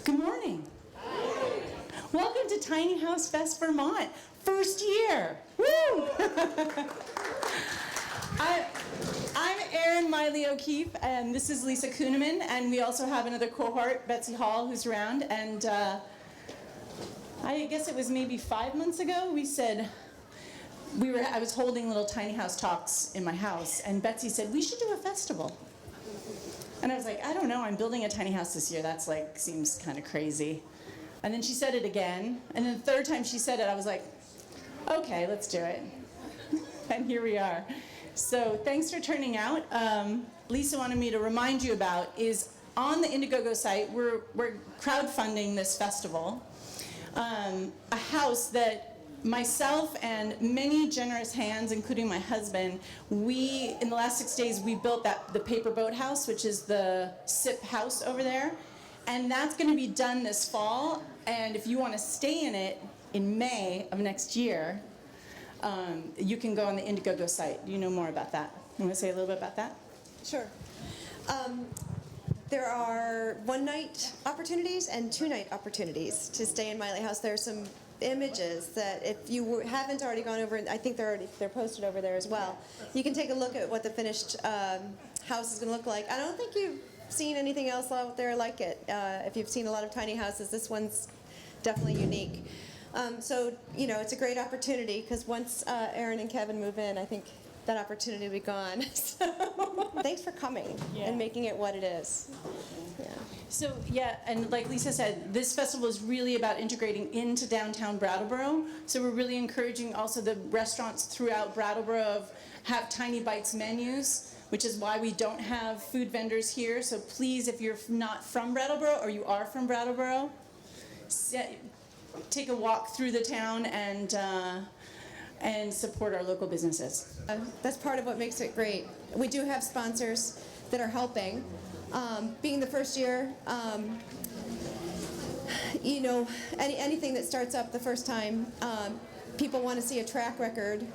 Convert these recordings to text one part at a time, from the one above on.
Good morning. Welcome to Tiny House Fest Vermont. First year. Woo! I'm Erin Miley O'Keefe, and this is Lisa Kuhneman, and we also have another cohort, Betsy Hall, who's around. And I guess it was maybe 5 months ago, we said, I was holding little tiny house talks in my house, and Betsy said, we should do a festival. And I was like, I don't know, I'm building a tiny house this year. That's like, seems kind of crazy. And then she said it again. And then the third time she said it, I was like, okay, let's do it. And here we are. So thanks for turning out. Lisa wanted me to remind you about is on the Indiegogo site, we're crowdfunding this festival. A house that myself and many generous hands, including my husband, in the last 6 days, we built the paper boat house, which is the SIP house over there. And that's going to be done this fall. And if you want to stay in it in May of next year, you can go on the Indiegogo site. You know more about that. You want to say a little bit about that? Sure. There are one-night opportunities and two-night opportunities to stay in Miley House. There are some images that if you haven't already gone over, and I think they're posted over there as well. You can take a look at what the finished house is going to look like. I don't think you've seen anything else out there like it. If you've seen a lot of tiny houses, this one's definitely unique. So, you know, it's a great opportunity because once Erin and Kevin move in, I think that opportunity will be gone. So thanks for coming and making it what it is. Yeah. So, yeah, and like Lisa said, this festival is really about integrating into downtown Brattleboro. So we're really encouraging also the restaurants throughout Brattleboro have Tiny Bites menus, which is why we don't have food vendors here. So please, if you're not from Brattleboro or you are from Brattleboro, take a walk through the town and support our local businesses. That's part of what makes it great. We do have sponsors that are helping. Being the first year, you know, anything that starts up the first time, people want to see a track record,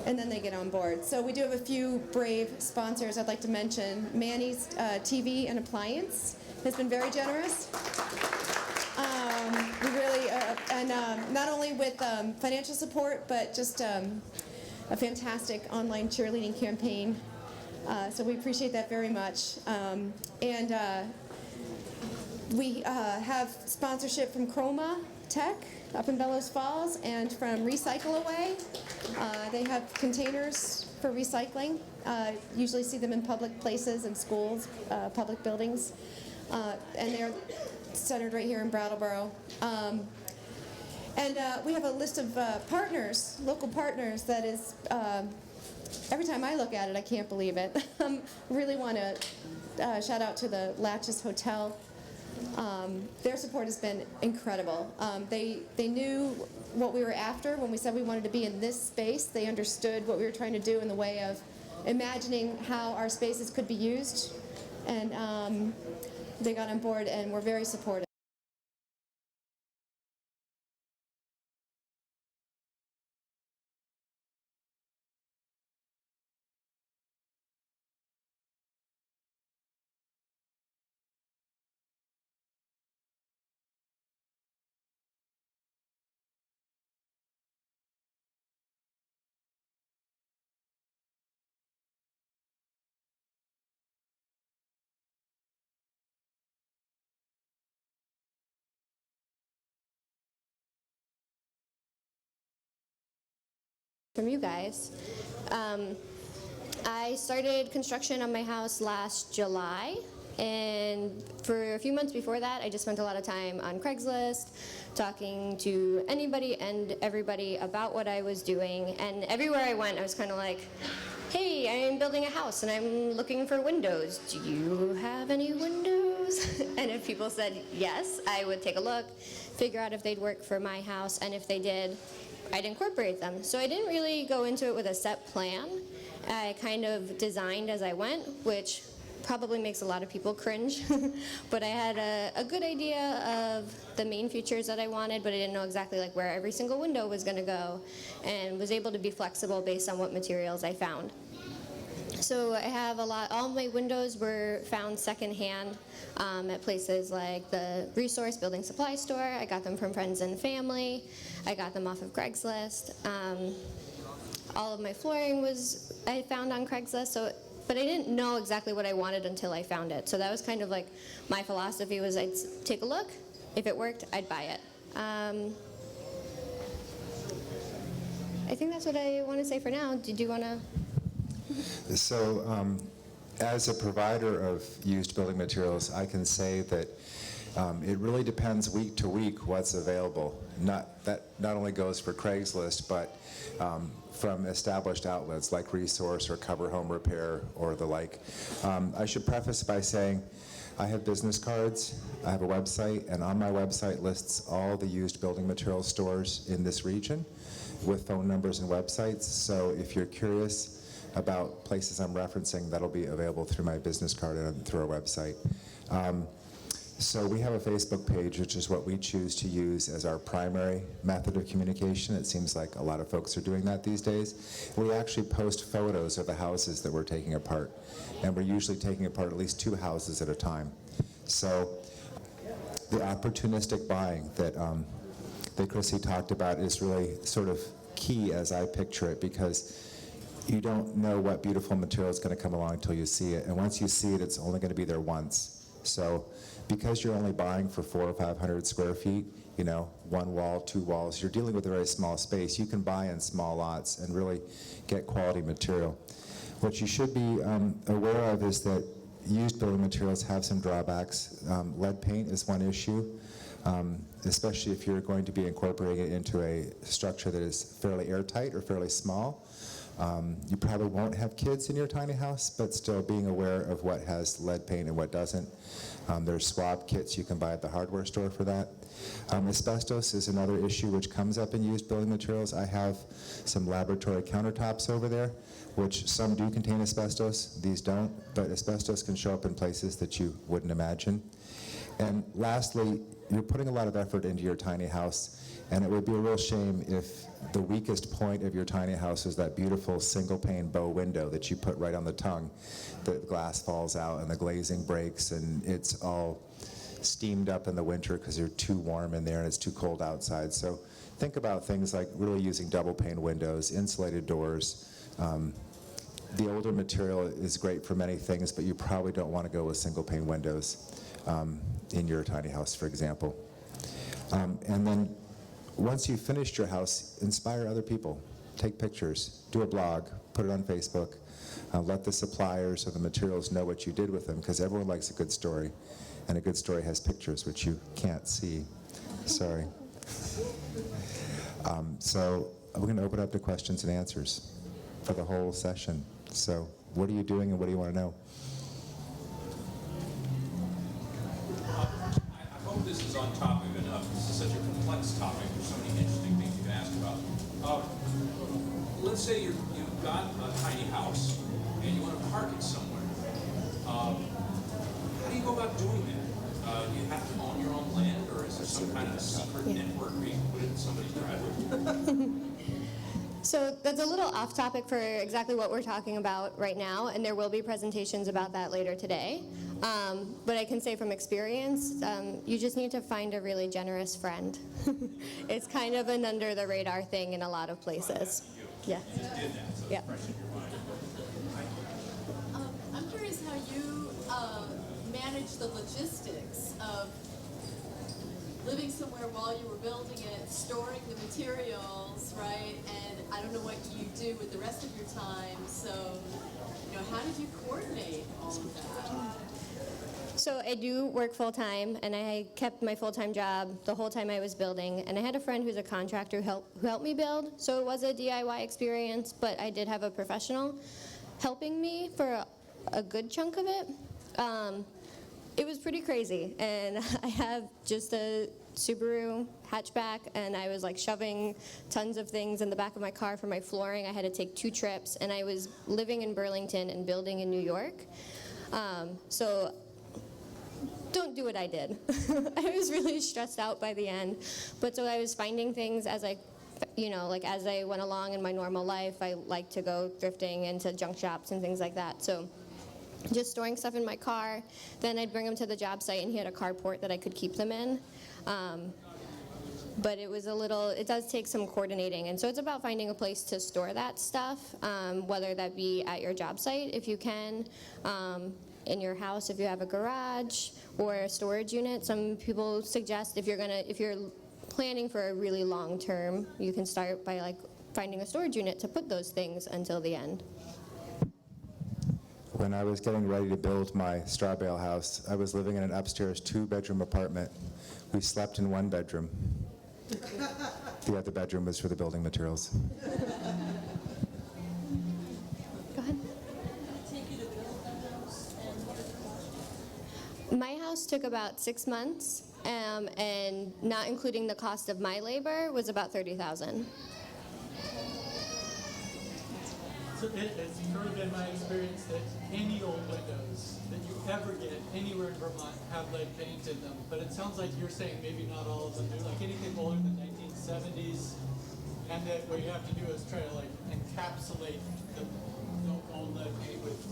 and then they get on board. So we do have a few brave sponsors I'd like to mention. Manny's TV and Appliance has been very generous. We really, not only with financial support, but just a fantastic online cheerleading campaign. So we appreciate that very much. We have sponsorship from Chroma Tech up in Bellows Falls and from Recycle Away. They have containers for recycling. Usually see them in public places and schools, public buildings. And they're centered right here in Brattleboro. We have a list of partners, local partners, that is, every time I look at it, I can't believe it. Really want to shout out to the Latches Hotel. Their support has been incredible. They knew what we were after when we said we wanted to be in this space. They understood what we were trying to do in the way of imagining how our spaces could be used. And they got on board and were very supportive. From you guys. I started construction on my house last July, and for a few months before that I just spent a lot of time on Craigslist talking to anybody and everybody about what I was doing, and everywhere I went I was kind of like, hey, I'm building a house and I'm looking for windows. Do you have any windows? And if people said yes, I would take a look, figure out if they'd work for my house, and if they did, I'd incorporate them. So I didn't really go into it with a set plan. I kind of designed as I went, which probably makes a lot of people cringe. But I had a good idea of the main features that I wanted, but I didn't know exactly like where every single window was going to go, and was able to be flexible based on what materials I found. So I have all my windows were found secondhand at places like the Resource Building Supply Store. I got them from friends and family. I got them off of Craigslist. All of my flooring I found on Craigslist, but I didn't know exactly what I wanted until I found it. So that was kind of like my philosophy was I'd take a look. If it worked, I'd buy it. I think that's what I want to say for now. Did you want to? So, as a provider of used building materials, I can say that it really depends week to week what's available. That not only goes for Craigslist, but from established outlets like Resource or Cover Home Repair or the like. I should preface by saying I have business cards, I have a website, and on my website lists all the used building material stores in this region with phone numbers and websites. So if you're curious about places I'm referencing, that'll be available through my business card and through our website. So we have a Facebook page, which is what we choose to use as our primary method of communication. It seems like a lot of folks are doing that these days. We actually post photos of the houses that we're taking apart, and we're usually taking apart at least 2 houses at a time. So the opportunistic buying that Chrissy talked about is really sort of key as I picture it, because you don't know what beautiful material is going to come along until you see it. And once you see it, it's only going to be there once. So because you're only buying for 400 or 500 square feet, 1 wall, 2 walls, you're dealing with a very small space. You can buy in small lots and really get quality material. What you should be aware of is that used building materials have some drawbacks. Lead paint is one issue. Especially if you're going to be incorporating it into a structure that is fairly airtight or fairly small. You probably won't have kids in your tiny house, but still being aware of what has lead paint and what doesn't. There's swab kits you can buy at the hardware store for that. Asbestos is another issue which comes up in used building materials. I have some laboratory countertops over there, which some do contain asbestos, these don't, but asbestos can show up in places that you wouldn't imagine. And lastly, you're putting a lot of effort into your tiny house, and it would be a real shame if the weakest point of your tiny house is that beautiful single-pane bow window that you put right on the tongue. The glass falls out and the glazing breaks, and it's all steamed up in the winter because you're too warm in there and it's too cold outside. So think about things like really using double-pane windows, insulated doors. The older material is great for many things, but you probably don't want to go with single-pane windows in your tiny house, for example. And then once you've finished your house, inspire other people. Take pictures, do a blog, put it on Facebook, let the suppliers or the materials know what you did with them, because everyone likes a good story, and a good story has pictures, which you can't see. Sorry. So we're going to open up to questions and answers for the whole session. So what are you doing and what do you want to know? I hope this is on topic enough. This is such a complex topic. There's so many interesting things you can ask about. Let's say you've got a tiny house and you want to park it somewhere. How do you go about doing that? Do you have to own your own land, or is there some kind of secret network where you can put it in somebody's driveway? So that's a little off topic for exactly what we're talking about right now, and there will be presentations about that later today. But I can say from experience, you just need to find a really generous friend. It's kind of an under the radar thing in a lot of places. Yeah. You just did that, so Yeah. it's fresh in your mind. I'm curious how you manage the logistics of living somewhere while you were building it, storing the materials, right? And I don't know what you do with the rest of your time, so, how did you coordinate all of that? So I do work full-time, and I kept my full-time job the whole time I was building. And I had a friend who's a contractor who helped me build, so it was a DIY experience, but I did have a professional helping me for a good chunk of it. It was pretty crazy, and I have just a Subaru hatchback, and I was like shoving tons of things in the back of my car for my flooring. I had to take 2 trips, and I was living in Burlington and building in New York. So don't do what I did. I was really stressed out by the end. But so I was finding things as I like as I went along in my normal life, I like to go thrifting into junk shops and things like that. So just storing stuff in my car. Then I'd bring them to the job site, and he had a carport that I could keep them in. But it does take some coordinating. And so it's about finding a place to store that stuff, whether that be at your job site, if you can, in your house, if you have a garage, or a storage unit. Some people suggest if you're planning for a really long term, you can start by finding a storage unit to put those things until the end. When I was getting ready to build my straw bale house, I was living in an upstairs 2-bedroom apartment. We slept in 1 bedroom. The other bedroom was for the building materials. Go ahead. My house took about 6 months, and not including the cost of my labor was about $30,000. So it's sort of been my experience that any old windows that you ever get anywhere in Vermont have lead paint in them. But it sounds like you're saying maybe not all of them do. Like anything older than 1970s, and that what you have to do is try to encapsulate the old lead paint with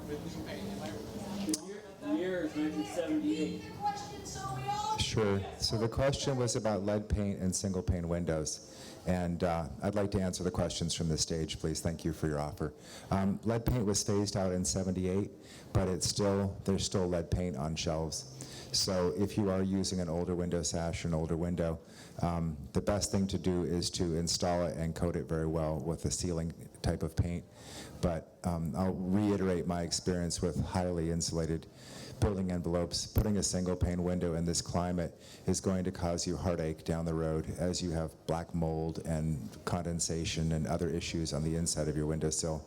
new paint. Am I The year is 1978. Sure. So the question was about lead paint and single pane windows. And I'd like to answer the questions from the stage, please. Thank you for your offer. Lead paint was phased out in '78, but there's still lead paint on shelves. So if you are using an older window sash or an older window, the best thing to do is to install it and coat it very well with a sealing type of paint. But I'll reiterate my experience with highly insulated building envelopes. Putting a single pane window in this climate is going to cause you heartache down the road as you have black mold and condensation and other issues on the inside of your windowsill.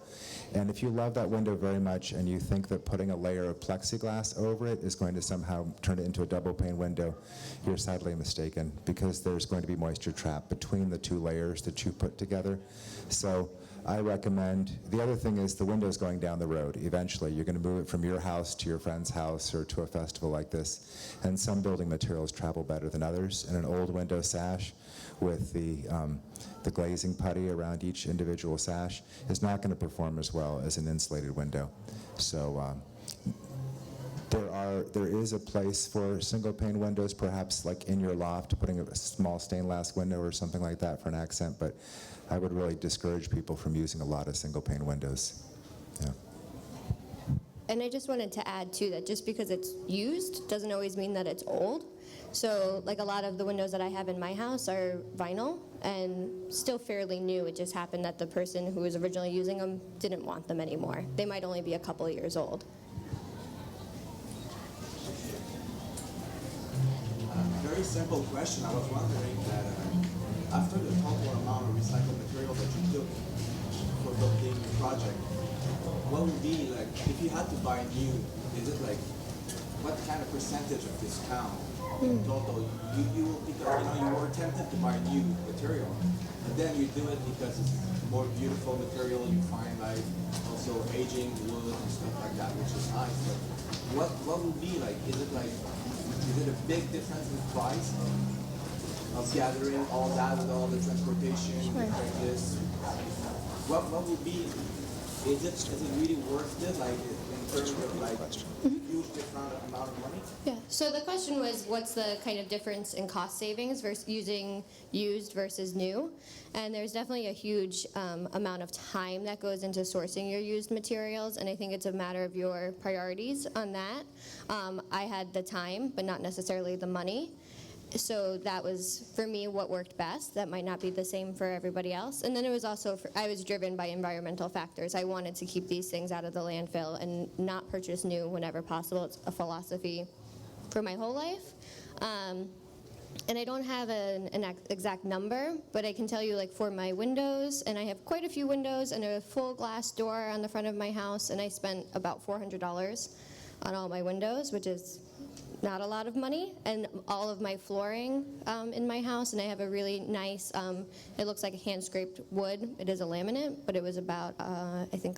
And if you love that window very much and you think that putting a layer of plexiglass over it is going to somehow turn it into a double pane window, you're sadly mistaken, because there's going to be moisture trapped between the 2 layers that you put together. So I recommend, the other thing is the window's going down the road. Eventually, you're going to move it from your house to your friend's house or to a festival like this. And some building materials travel better than others. And an old window sash with the glazing putty around each individual sash is not going to perform as well as an insulated window. So there is a place for single pane windows, perhaps like in your loft, putting a small stained glass window or something like that for an accent, but I would really discourage people from using a lot of single pane windows. Yeah. And I just wanted to add too that just because it's used doesn't always mean that it's old. So a lot of the windows that I have in my house are vinyl and still fairly new. It just happened that the person who was originally using them didn't want them anymore. They might only be a couple of years old. Very simple question. I was wondering that after the total amount of recycled material that you took for building your project, what would be if you had to buy new? Is it what kind of percentage of discount in total you will, because you were tempted to buy new material, and then you do it because it's more beautiful material. You find also aging wood and stuff like that, which is nice. But what would be Is it a big difference in price of gathering all that with all the transportation, like this? What would be? Is it really worth it? In terms of huge different amount of money? Yeah. So the question was, what's the kind of difference in cost savings versus using used versus new? And there's definitely a huge amount of time that goes into sourcing your used materials, and I think it's a matter of your priorities on that. I had the time, but not necessarily the money. So that was, for me, what worked best. That might not be the same for everybody else. And then it was also, I was driven by environmental factors. I wanted to keep these things out of the landfill and not purchase new whenever possible. It's a philosophy for my whole life. And I don't have an exact number, but I can tell you, for my windows, and I have quite a few windows and a full glass door on the front of my house, and I spent about $400 on all my windows, which is not a lot of money, and all of my flooring in my house, and I have a really nice, it looks like a hand-scraped wood. It is a laminate, but it was about, I think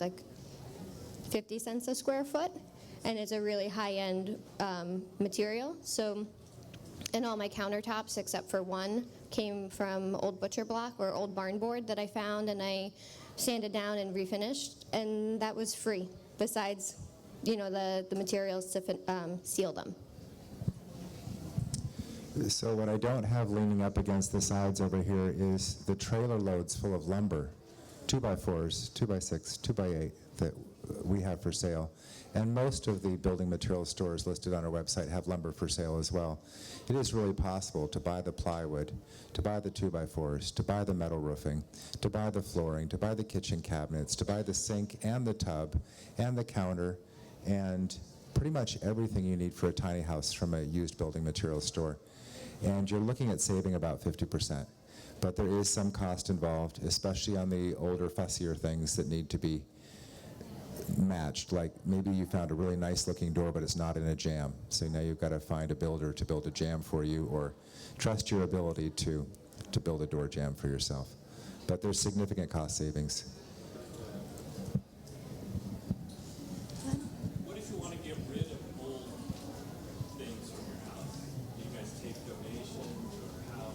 50 cents a square foot, and it's a really high-end material. So And all my countertops, except for one, came from old butcher block or old barn board that I found, and I sanded down and refinished, and that was free, besides, the materials to seal them. So what I don't have leaning up against the sides over here is the trailer loads full of lumber, 2x4s, 2x6, 2x8 that we have for sale. And most of the building materials stores listed on our website have lumber for sale as well. It is really possible to buy the plywood, to buy the 2x4s, to buy the metal roofing, to buy the flooring, to buy the kitchen cabinets, to buy the sink and the tub and the counter and pretty much everything you need for a tiny house from a used building materials store. And you're looking at saving about 50%. But there is some cost involved, especially on the older, fussier things that need to be matched. Like maybe you found a really nice looking door, but it's not in a jamb. So now you've got to find a builder to build a jamb for you, or trust your ability to build a door jamb for yourself. But there's significant cost savings. What if you want to get rid of old things from your house? Do you guys take donations, or how?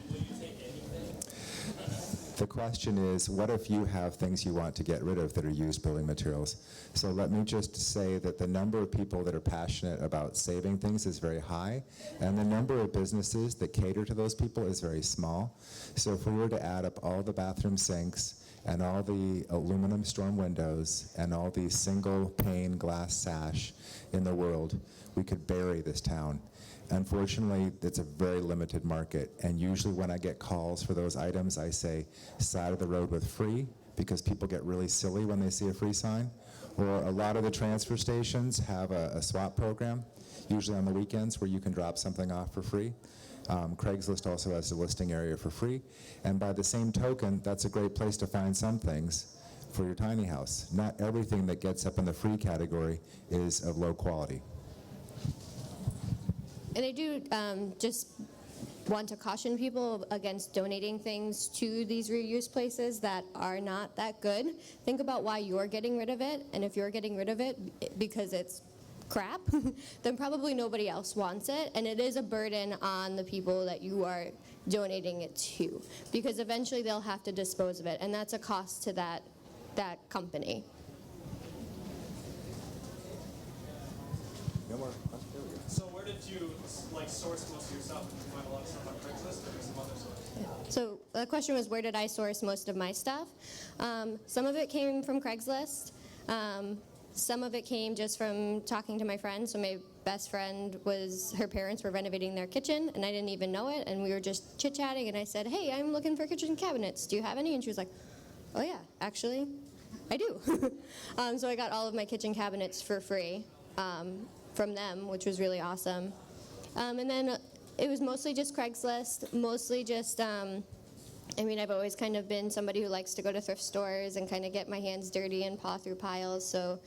Will you take anything? The question is, what if you have things you want to get rid of that are used building materials? So let me just say that the number of people that are passionate about saving things is very high, and the number of businesses that cater to those people is very small. So if we were to add up all the bathroom sinks and all the aluminum storm windows and all the single pane glass sash in the world, we could bury this town. Unfortunately, it's a very limited market, and usually when I get calls for those items, I say side of the road with free, because people get really silly when they see a free sign. Or a lot of the transfer stations have a swap program, usually on the weekends, where you can drop something off for free. Craigslist also has a listing area for free, and by the same token, that's a great place to find some things for your tiny house. Not everything that gets up in the free category is of low quality. And I do just want to caution people against donating things to these reuse places that are not that good. Think about why you're getting rid of it, and if you're getting rid of it because it's crap, then probably nobody else wants it, and it is a burden on the people that you are donating it to, because eventually they'll have to dispose of it, and that's a cost to that company. No more. So where did you source most of your stuff? Did you find a lot of stuff on Craigslist or some other source? So the question was, where did I source most of my stuff? Some of it came from Craigslist. Some of it came just from talking to my friends. So my best friend her parents were renovating their kitchen, and I didn't even know it, and we were just chit-chatting, and I said, hey, I'm looking for kitchen cabinets. Do you have any? And she was like, oh yeah, actually, I do. So I got all of my kitchen cabinets for free from them, which was really awesome. And then it was mostly just Craigslist, mostly just, I've always kind of been somebody who likes to go to thrift stores and kind of get my hands dirty and paw through piles. So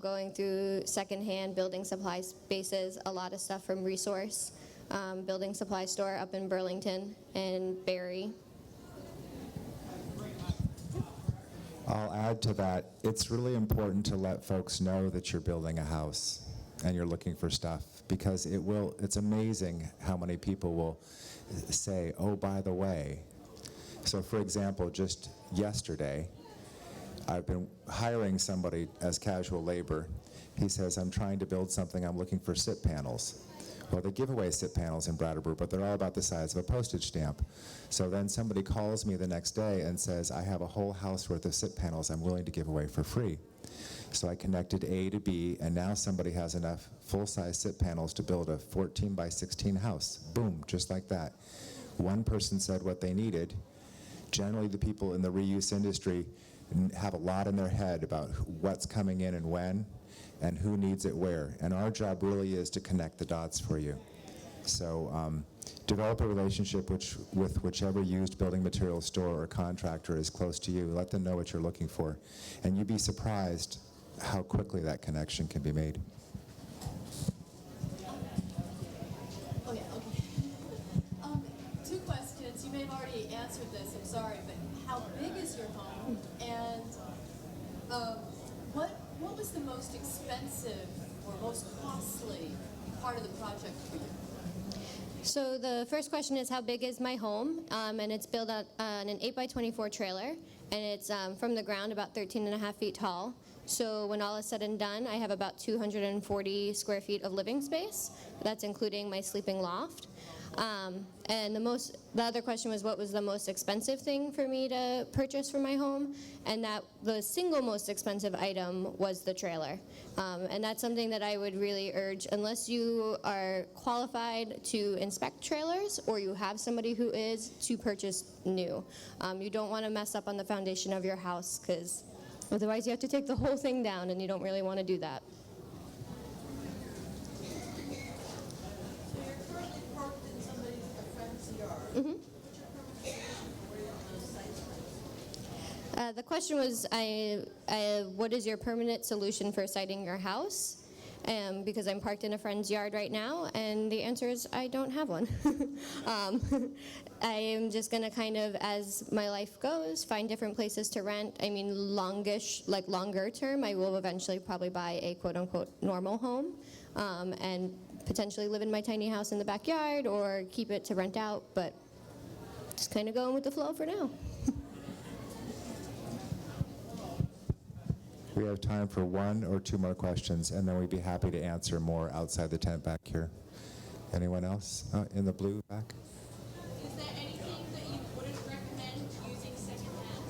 going through secondhand building supply spaces, a lot of stuff from Resource, building supply store up in Burlington and Barrie. I'll add to that, it's really important to let folks know that you're building a house and you're looking for stuff, because it's amazing how many people will say, oh, by the way. So for example, just yesterday, I've been hiring somebody as casual labor. He says, I'm trying to build something, I'm looking for SIP panels. Well, they give away SIP panels in Brattleboro, but they're all about the size of a postage stamp. So then somebody calls me the next day and says, I have a whole house worth of SIP panels I'm willing to give away for free. So I connected A to B, and now somebody has enough full-size SIP panels to build a 14 by 16 house. Boom, just like that. One person said what they needed. Generally, the people in the reuse industry have a lot in their head about what's coming in and when, and who needs it where. And our job really is to connect the dots for you. So develop a relationship with whichever used building materials store or contractor is close to you. Let them know what you're looking for. And you'd be surprised how quickly that connection can be made. Oh yeah, okay. Two questions. You may have already answered this, I'm sorry, but how big is your home? And what was the most expensive or most costly part of the project for you? So the first question is, how big is my home? And it's built on an 8x24 trailer, and it's from the ground about 13.5 feet tall. So when all is said and done, I have about 240 square feet of living space. That's including my sleeping loft. And the other question was, what was the most expensive thing for me to purchase for my home? And that the single most expensive item was the trailer. And that's something that I would really urge, unless you are qualified to inspect trailers or you have somebody who is, to purchase new. You don't want to mess up on the foundation of your house, because otherwise you have to take the whole thing down, and you don't really want to do that. The question was, what is your permanent solution for siting your house? Because I'm parked in a friend's yard right now, and the answer is I don't have one. I am just going to kind of, as my life goes, find different places to rent. I mean, longer term, I will eventually probably buy a quote-unquote normal home, and potentially live in my tiny house in the backyard or keep it to rent out, but just kind of going with the flow for now. We have time for one or two more questions, and then we'd be happy to answer more outside the tent back here. Anyone else? In the blue back? Is there anything that you wouldn't recommend using secondhand?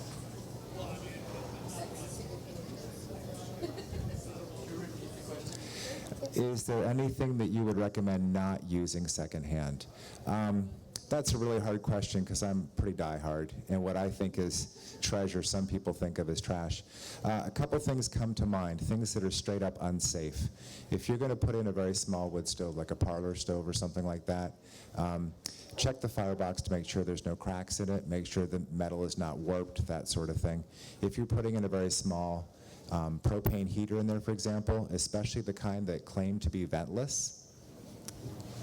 Is there anything that you would recommend not using secondhand? That's a really hard question, because I'm pretty diehard, and what I think is treasure, some people think of as trash. A couple things come to mind, things that are straight up unsafe. If you're going to put in a very small wood stove, like a parlor stove or something like that, check the firebox to make sure there's no cracks in it, make sure the metal is not warped, that sort of thing. If you're putting in a very small propane heater in there, for example, especially the kind that claim to be ventless,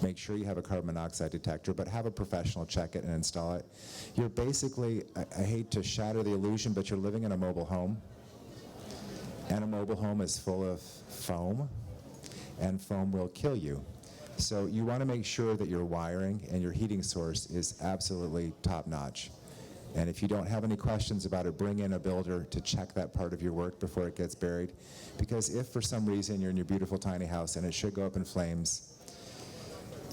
make sure you have a carbon monoxide detector, but have a professional check it and install it. You're basically, I hate to shatter the illusion, but you're living in a mobile home, and a mobile home is full of foam, and foam will kill you. So you want to make sure that your wiring and your heating source is absolutely top-notch. And if you don't have any questions about it, bring in a builder to check that part of your work before it gets buried. Because if for some reason you're in your beautiful tiny house and it should go up in flames,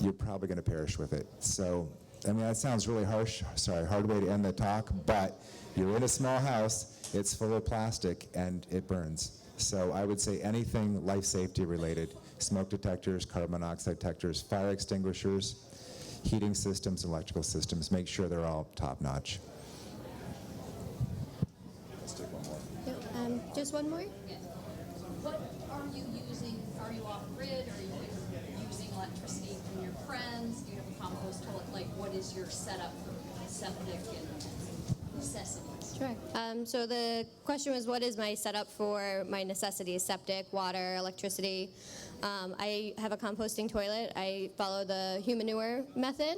you're probably going to perish with it. So, I mean, that sounds really harsh. Sorry, hard way to end the talk, but you're in a small house, it's full of plastic, and it burns. So I would say anything life safety related, smoke detectors, carbon monoxide detectors, fire extinguishers, heating systems, electrical systems, make sure they're all top notch. Let's take one more. Just one more? What are you using? Are you off grid? Are you using electricity from your friends? Do you have a compost toilet? Like, what is your setup for septic and necessities? Sure. So the question was, what is my setup for my necessities? Septic, water, electricity. I have a composting toilet. I follow the humanure method.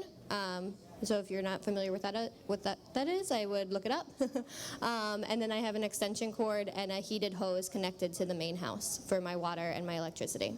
So if you're not familiar with what that is, I would look it up. And then I have an extension cord and a heated hose connected to the main house for my water and my electricity.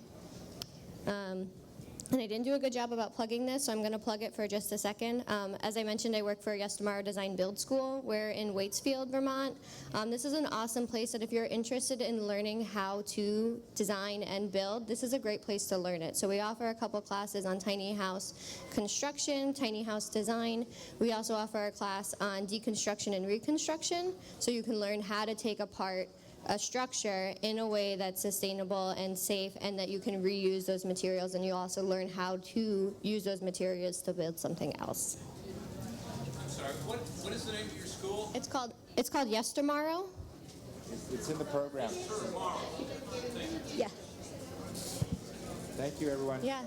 And I didn't do a good job about plugging this, so I'm going to plug it for just a second. As I mentioned, I work for Yestermorow Design Build School. We're in Waitsfield, Vermont. This is an awesome place that if you're interested in learning how to design and build, this is a great place to learn it. So we offer a couple classes on tiny house construction, tiny house design. We also offer a class on deconstruction and reconstruction, so you can learn how to take apart a structure in a way that's sustainable and safe, and that you can reuse those materials, and you also learn how to use those materials to build something else. I'm sorry, what is the name of your school? It's called Yestermorow. It's in the program. Yeah. Thank you, everyone. Yeah.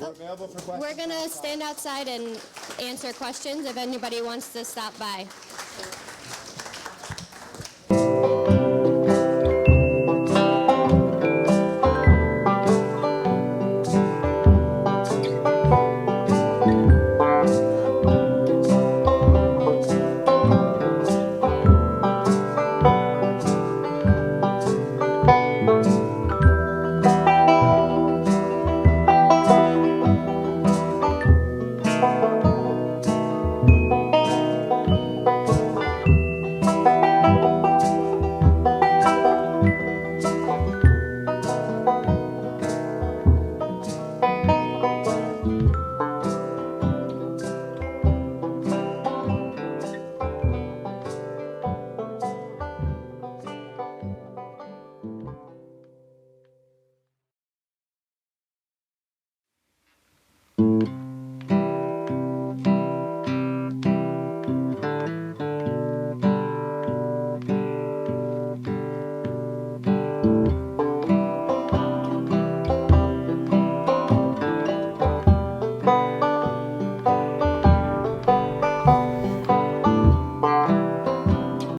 We're available for questions. We're gonna stand outside and answer questions if anybody wants to stop by.